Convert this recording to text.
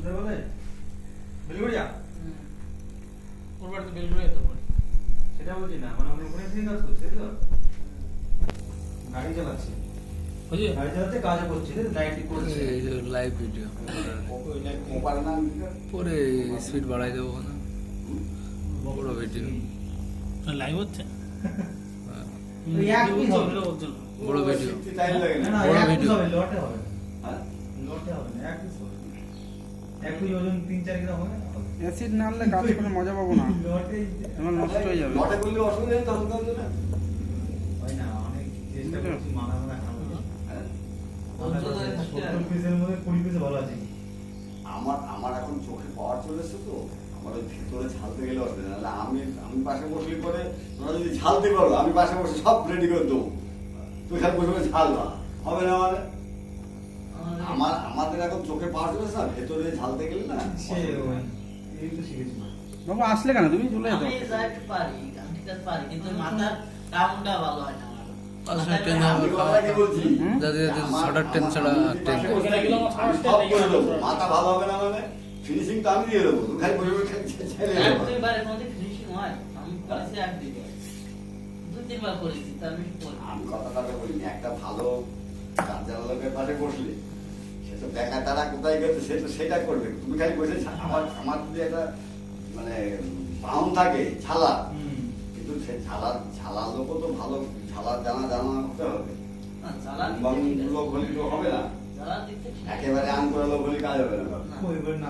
কোথায় বলে বেলগুড়িয়া? ওর বাড়িতে বেলগুড়িয়া তোর বাড়ি? সেটা বলছি না, মানে আমি ওখানে থেকে কাজ করছি, তাই তো? গাড়ি চালাচ্ছি, বুঝলি? গাড়ি চালাতে কাজও করছি, তাই তো? নাইটি করছি। এই যে লাইভ ভিডিও পরে স্পিড বাড়াই দেবো না বড় ভিডিও লাইভ হচ্ছে? ওই একই হবে। বড় ভিডিও না, না, বড় এক piece ভিডিও হবে, লটে হবে না। লটে হবে না, এক piece হবে। এক piece ওজন 3-4 গ্রাম হবে না? হবে। অ্যাসিড না আনলে কাজ করে মজা পাবো না, লটেই আমার নষ্ট হয়ে যাবে। লটে করলে অসুবিধা নেই তখন তো না। হয় না, অনেক চেষ্টা করছি, মানা খাবো না। হ্যাঁ? 70 পিসের মধ্যে 20 পিস ভালো আছে। আমার এখন চোখে পাওয়ার চলে এসছে তো, আমার ওই ভিতরে ঝালতে গেলে অসুবিধা, নাহলে আমি পাশে বসলে পরে তোমরা যদি ঝালতে পারো, আমি পাশে বসে সব রেডি করে দেবো, তুই খালি বসে বসে ঝালবা, হবে না মানে? আমাদের এখন চোখে পাওয়ার চলে এসছে না, ভেতরে ঝালতে গেলে না সে ওই এই তো শিখেছি না। বাবু আসলে কেন তুমি চলে যেত? আমি যা একটু পারি, আমি ঠিক আছে পারি, কিন্তু মাথার কামটা ভালো হয় না আমার। 5 মিনিট ট্রেন আমি কথাটা কি বলছি? যাদের ছটা ট্রেন ছাড়া ট্রেন আমি সব করে দেবো, মাথা ভালো হবে না মানে ফিনিশিং তো আমি দিয়ে দেবো, তুই খালি বসে বসে ছেড়ে এক দেবো। দুইবারের মধ্যে ফিনিশিং হয়, আমি করেছি এক দুইবার, দুই তিনবার করেছি, তার বেশি করিনি। আমি কথাটা বলিনি, একটা ভালো কাজের লোকের পাশে বসলে সে তো দেখা তারা কোথায় গেছে সে তো সেটা করবে, তুমি খালি বসে আমার যদি একটা মানে বাউন থাকে ছালা, কিন্তু সে ছালার লোকও তো ভালো ছালার জানা হতে হবে, না, জ্বালার দিক বাউন থেকে ঠিক আছে। লোক হলে তো হবে না, জ্বালার দিক থেকে ঠিক আছে। একেবারে আন করে লোক হলে কাজ হবে না। না। ওইবার না